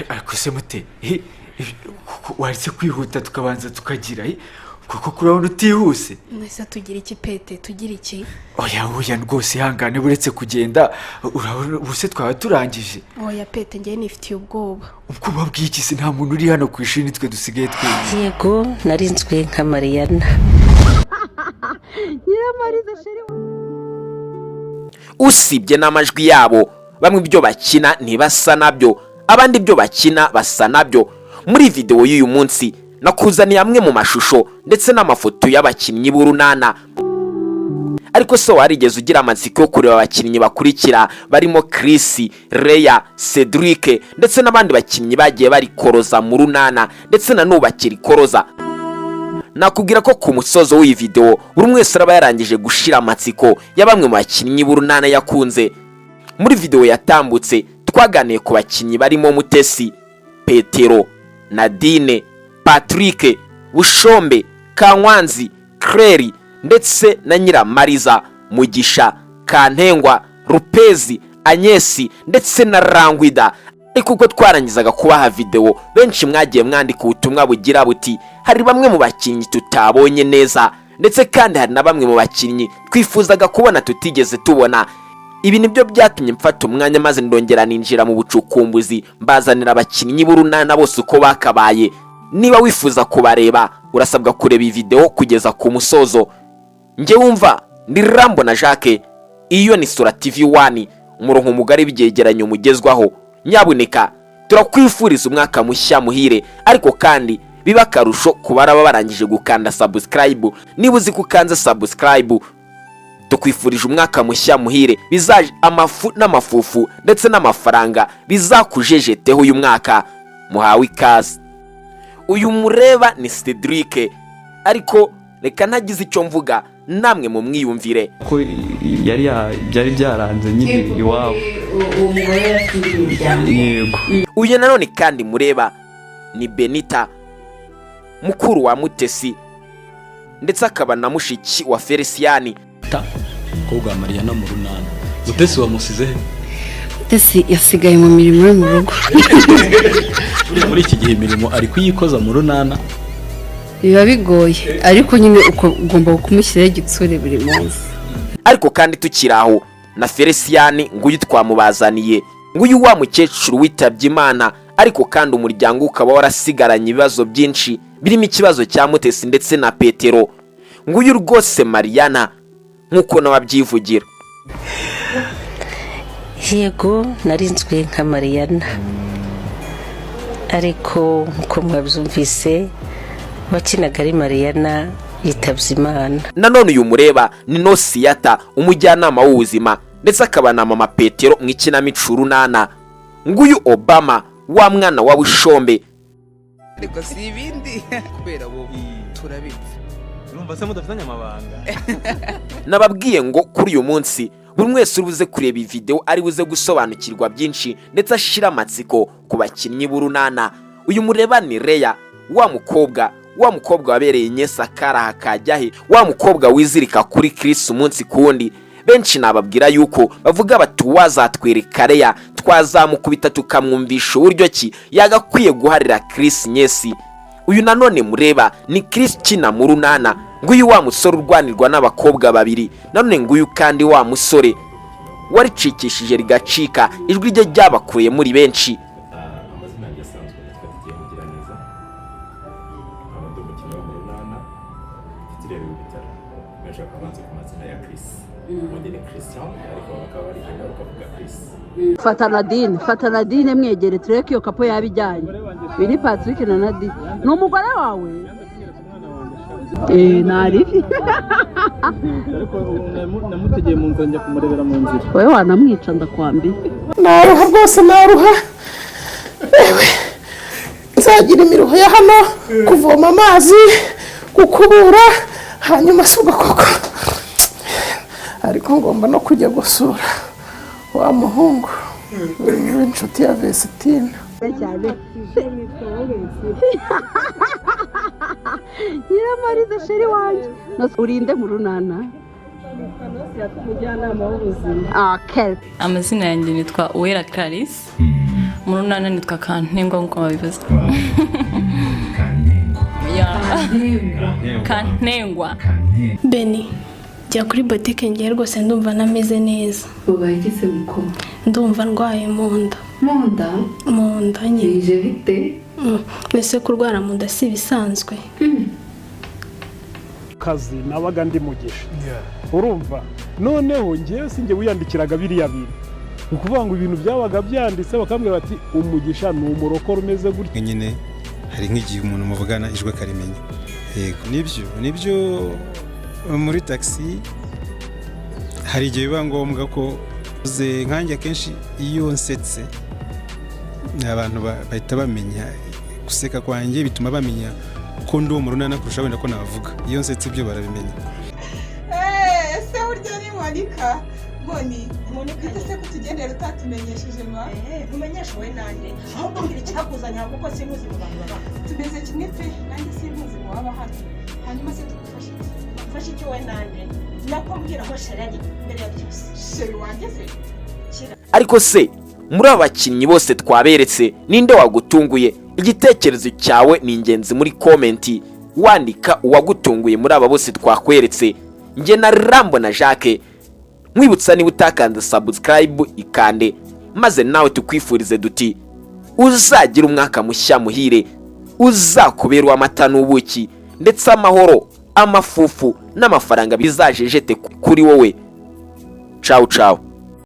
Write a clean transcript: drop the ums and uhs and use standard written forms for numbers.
ariko se mute waritse kwihuta tukabanza tukagira kuko kurabona utihuse. Nese tugira iki pete tugira iki? Oya rwose ihangane buretse kugenda urabona ubuse twaba turangije. Oya pete ngiye nifitiye ubwoba. Ubwoba bw'iki se nta muntu uri hano kwishini twe dusigaye twese. Yego narinzwe nka Mariana. Nyiramariza sheri. Usibye n'amajwi yabo bamwe ibyo bakina ntibasa nabyo abandi ibyo bakina basa nabyo. Muri video y'uyu munsi nakuzaniye amwe mu mashusho ndetse n'amafoto y'abakinnyi b'urunana. Ariko so warigeze ugira amatsiko yo kureba abakinnyi bakurikira barimo Chris, Leya, Cedric ndetse n'abandi bakinnyi bagiye bari koroza mu runana ndetse na nubakiri koroza. Nakubwira ko ku musozo w'iyi video buri mwese araba yarangije gushira amatsiko ya bamwe mu bakinnyi b'urunana yakunze. Muri video yatambutse twaganiye ku bakinnyi barimo Mutesi, Petero, Nadine, Patrick, Bushombe, Kankwanzi, Claire ndetse na Nyiramariza, Mugisha, Kantengwa, Rupezi, Anyesi ndetse na Rangwida. Ariko uko twarangizaga kubaha video benshi mwagiye mwandika ubutumwa bugira buti hari bamwe mu bakinnyi tutabonye neza ndetse kandi hari na bamwe mu bakinnyi twifuzaga kubona tutigeze tubona. Ibi nibyo byatumye mfata umwanya maze ndongera ninjira mu bucukumbuzi mbazanira abakinnyi b'urunana bose uko bakabaye. Niba wifuza kubareba urasabwa kureba iyi video kugeza ku musozo. Nge wumva ndi Rambo na Jacques, iyo ni Sura TV 1 umurongo mugari byegeranye umugezwaho. Nyabuneka turakwifuriza umwaka mushya muhire, ariko kandi biba karusho kubaraba barangije gukanda subscribe. Niba uzi kukanza subscribe tukwifurije umwaka mushya muhire, bizaje amafu n'amafufu ndetse n'amafaranga bizakujejeteho uyu mwaka. Muhawe ikaze. Uyu mureba ni Cedric, ariko reka ntagize icyo mvuga namwe mu mwiyumvire ko byari byaranze nyine iwabo. Yego. Uyu nanone kandi mureba ni Benita, mukuru wa Mutesi ndetse akaba na mushiki wa Feliciani. Kobwa Mariana mu runana. Mutesi wamusize he? Mutesi yasigaye mu mirimo yo mu rugo. Muri iki gihe imirimo ari kuyikoza mu runana. Biba bigoye ariko nyine uko ugomba kumushyiraho igitsure buri munsi. Ariko kandi tukiraho na Feliciani nguyu twamubazaniye, nguyu wa mukecuru witabye Imana, ariko kandi umuryango ukaba warasigaranye ibibazo byinshi birimo ikibazo cya Mutesi ndetse na Petero. Nguyu rwose Mariana nkuko nababyivugira. Yego narinzwe nka Mariana. Ariko nko mwabyumvise wakinaga ari Mariana yitabye Imana. Nanone uyu mureba ni Nosiyata, umujyanama w'ubuzima ndetse akaba na mama Petero mu Ikinamico URUNANA. Nguyu Obama wa mwana wa Bushombe. Ariko si ibindi kubera bo turabitse. Urumva se mudafitanye amabanga. Nababwiye ngo kuri uyu munsi buri mwese urubuze kureba iyi video ari buze gusobanukirwa byinshi ndetse ashira amatsiko ku bakinnyi b'urunana. Uyu mureba ni Leya, wa mukobwa wabereye Nyesa karaha kajyahe, wa mukobwa wizirika kuri Chris umunsi kundi. Benshi nababwira yuko bavuga bati wazatwereka Leya twazamukubita tukamwumvisha uburyo ki yagakwiye guharira Chris Nyesi. Uyu nanone mureba ni Chris kina mu runana, nguyu wa musore urwanirwa n'abakobwa babiri. Nanone nguyu kandi wa musore waricikishije rigacika, ijwi rye ryabakuye muri benshi. Fata Nadine mwegere tureke iyo kapo yabijyanye. Biri Patrick na Nadine. Ni umugore wawe? Nari. Ariko namutegeye mu nzira njya kumurebera mu nzira. Wewe wanamwica ndakwambi. Naruha rwose naruha. Ewe nzagira imiruho ya hano kuvoma amazi gukubura hanyuma suga koko. Ariko ngomba no kujya gusura wa muhungu inshuti ya Vesitine. Nyiramariza sheri wanje. Urinde mu runana. Amazina yanjye nitwa Uwera Clarisse, Murunana nitwa Kantengwa nkuko babivuze. Kantengwa. Beni jya kuri botike ngiye rwose ndumva nameze neza. Ubayigize muko. Ndumva ndwaye mu nda. Mu nda nyine. Bije bite? Ese kurwara mu nda si bisanzwe. Kazi nabaga ndi mugisha. Urumva noneho ngiye singe wiyandikiraga biriya bintu. Ukuvuga ngo ibintu byabaga byanditse bakambwira bati umugisha ni umurokoro umeze gutya. Nyine hari nk'igihe umuntu muvugana ijwe karimenya. Yego nibyo muri taxi hari igihe biba ngombwa ko uze nkanjye kenshi iyo nsetse abantu bahita bamenya guseka kwanjye bituma bamenya ko ndi umurunana kurusha wenda ko navuga iyo nsetse ibyo barabimenya. Ese urya ni Monika Boni Monika ese kutugendera utatumenyesheje ma umenyesha we nande ahubwo ngira icyakuzanya kuko simuzi mu bantu baba tumeze kimwe pe nanjye simuzi mu baba hano hanyuma se tukufashe icyo we nande nakumbwira ko sharari mbere ya byose sheri wanjye se ariko se muri abakinnyi bose twaberetse ninde wagutunguye? Igitekerezo cyawe ni ingenzi muri komenti wandika uwagutunguye muri aba bose twakweretse. Nge na Rambo na Jacques mwibutsa niba utakanze subscribe ikande maze nawe tukwifurize duti uzagira umwaka mushya muhire, uzakuberwa amata n'ubuki ndetse amahoro, amafufu n'amafaranga bizajejete kuri wowe. Ciao ciao.